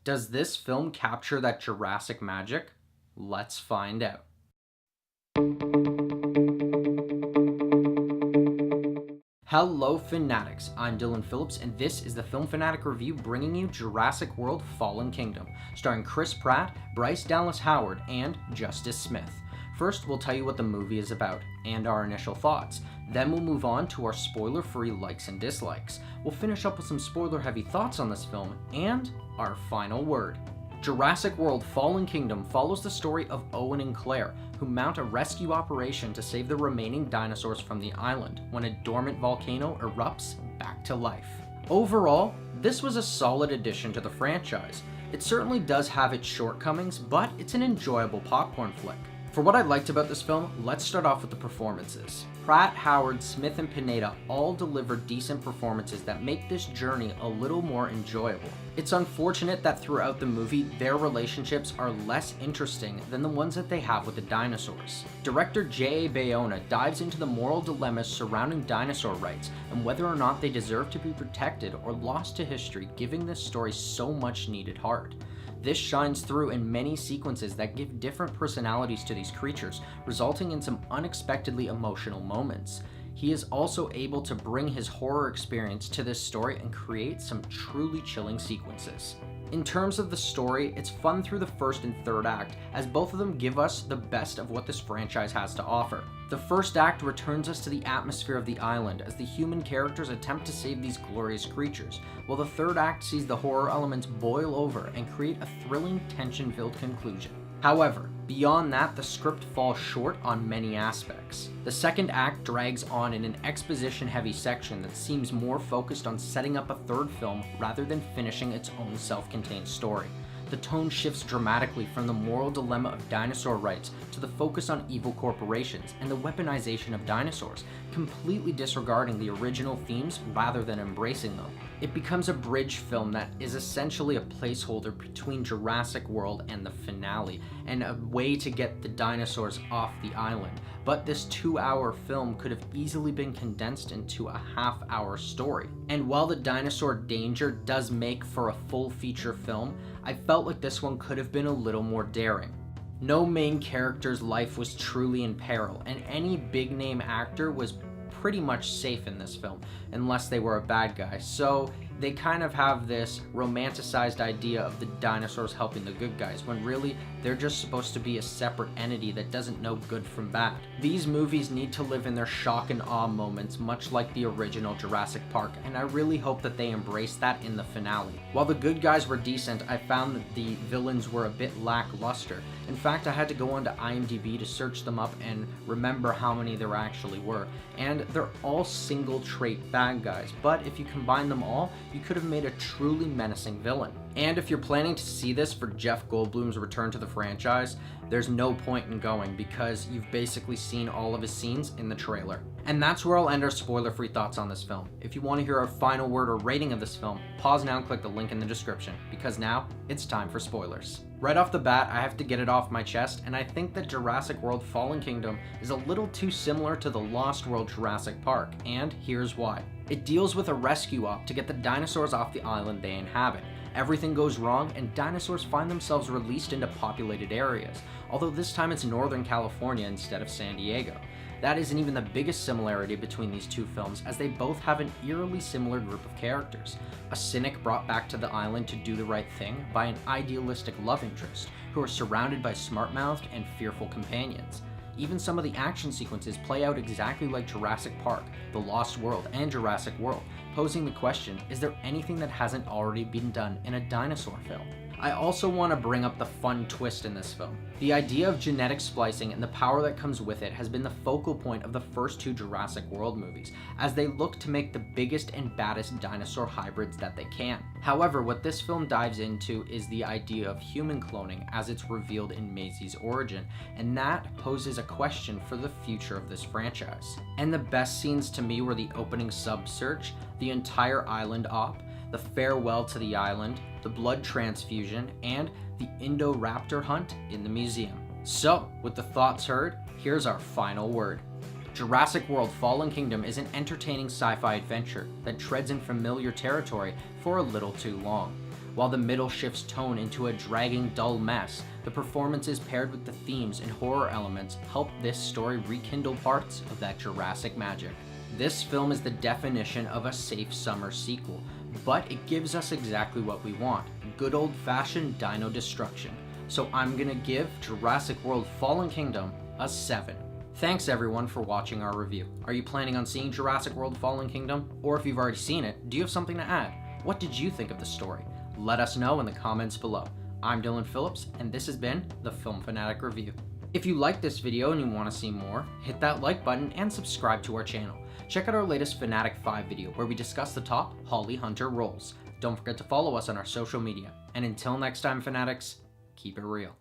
Does this film capture that Jurassic magic? Let's find out. Hello Fanatics, I'm Phillips and this is the Film Fanatic Review bringing you Jurassic World Fallen Kingdom, starring Chris Pratt, Bryce Dallas Howard, and Justice Smith. First, we'll tell you what the movie is about, and our initial thoughts. Then we'll move on to our spoiler-free likes and dislikes. We'll finish up with some spoiler-heavy thoughts on this film, and our final word. Jurassic World Fallen Kingdom follows the story of Owen and Claire, who mount a rescue operation to save the remaining dinosaurs from the island when a dormant volcano erupts back to life. Overall, this was a solid addition to the franchise. It certainly does have its shortcomings, but it's an enjoyable popcorn flick. For what I liked about this film, let's start off with the performances. Pratt, Howard, Smith, and Pineda all delivered decent performances that make this journey a little more enjoyable. It's unfortunate that throughout the movie, their relationships are less interesting than the ones that they have with the dinosaurs. Director J.A. Bayona dives into the moral dilemmas surrounding dinosaur rights and whether or not they deserve to be protected or lost to history, giving this story so much needed heart. This shines through in many sequences that give different personalities to these creatures, resulting in some unexpectedly emotional moments. He is also able to bring his horror experience to this story and create some truly chilling sequences. In terms of the story, it's fun through the first and third act, as both of them give us the best of what this franchise has to offer. The first act returns us to the atmosphere of the island as the human characters attempt to save these glorious creatures, while the third act sees the horror elements boil over and create a thrilling, tension-filled conclusion. However, beyond that, the script falls short on many aspects. The second act drags on in an exposition-heavy section that seems more focused on setting up a third film rather than finishing its own self-contained story. The tone shifts dramatically from the moral dilemma of dinosaur rights to the focus on evil corporations and the weaponization of dinosaurs, completely disregarding the original themes rather than embracing them. It becomes a bridge film that is essentially a placeholder between Jurassic World and the finale, and a way to get the dinosaurs off the island. But this 2-hour film could have easily been condensed into a half-hour story. And while the dinosaur danger does make for a full feature film, I felt like this one could have been a little more daring. No main character's life was truly in peril, and any big-name actor was pretty much safe in this film, unless they were a bad guy. So they kind of have this romanticized idea of the dinosaurs helping the good guys, when really they're just supposed to be a separate entity that doesn't know good from bad. These movies need to live in their shock and awe moments, much like the original Jurassic Park, and I really hope that they embrace that in the finale. While the good guys were decent, I found that the villains were a bit lackluster. In fact, I had to go onto IMDb to search them up and remember how many there actually were, and they're all single trait bad guys, but if you combine them all, you could have made a truly menacing villain. And if you're planning to see this for Jeff Goldblum's return to the franchise, there's no point in going because you've basically seen all of his scenes in the trailer. And that's where I'll end our spoiler-free thoughts on this film. If you want to hear our final word or rating of this film, pause now and click the link in the description, because now it's time for spoilers. Right off the bat, I have to get it off my chest, and I think that Jurassic World Fallen Kingdom is a little too similar to the Lost World Jurassic Park, and here's why. It deals with a rescue op to get the dinosaurs off the island they inhabit. Everything goes wrong, and dinosaurs find themselves released into populated areas, although this time it's Northern California instead of San Diego. That isn't even the biggest similarity between these two films, as they both have an eerily similar group of characters. A cynic brought back to the island to do the right thing by an idealistic love interest, who are surrounded by smart-mouthed and fearful companions. Even some of the action sequences play out exactly like Jurassic Park, The Lost World, and Jurassic World, posing the question, is there anything that hasn't already been done in a dinosaur film? I also want to bring up the fun twist in this film. The idea of genetic splicing and the power that comes with it has been the focal point of the first two Jurassic World movies, as they look to make the biggest and baddest dinosaur hybrids that they can. However, what this film dives into is the idea of human cloning as it's revealed in Maisie's origin, and that poses a question for the future of this franchise. And the best scenes to me were the opening sub-search, the entire island op, the farewell to the island, the blood transfusion, and the Indoraptor hunt in the museum. So, with the thoughts heard, here's our final word. Jurassic World Fallen Kingdom is an entertaining sci-fi adventure that treads in familiar territory for a little too long. while the middle shifts tone into a dragging, dull mess. The performances paired with the themes and horror elements help this story rekindle parts of that Jurassic magic. This film is the definition of a safe summer sequel, but it gives us exactly what we want, good old-fashioned dino destruction. So I'm gonna give Jurassic World Fallen Kingdom a 7. Thanks everyone for watching our review. Are you planning on seeing Jurassic World Fallen Kingdom? Or if you've already seen it, do you have something to add? What did you think of the story? Let us know in the comments below. I'm Dylan Phillips, and this has been the Film Fanatic Review. If you liked this video and you want to see more, hit that like button and subscribe to our channel. Check out our latest Fanatic 5 video where we discuss the top Holly Hunter roles. Don't forget to follow us on our social media. And until next time, Fanatics, keep it real.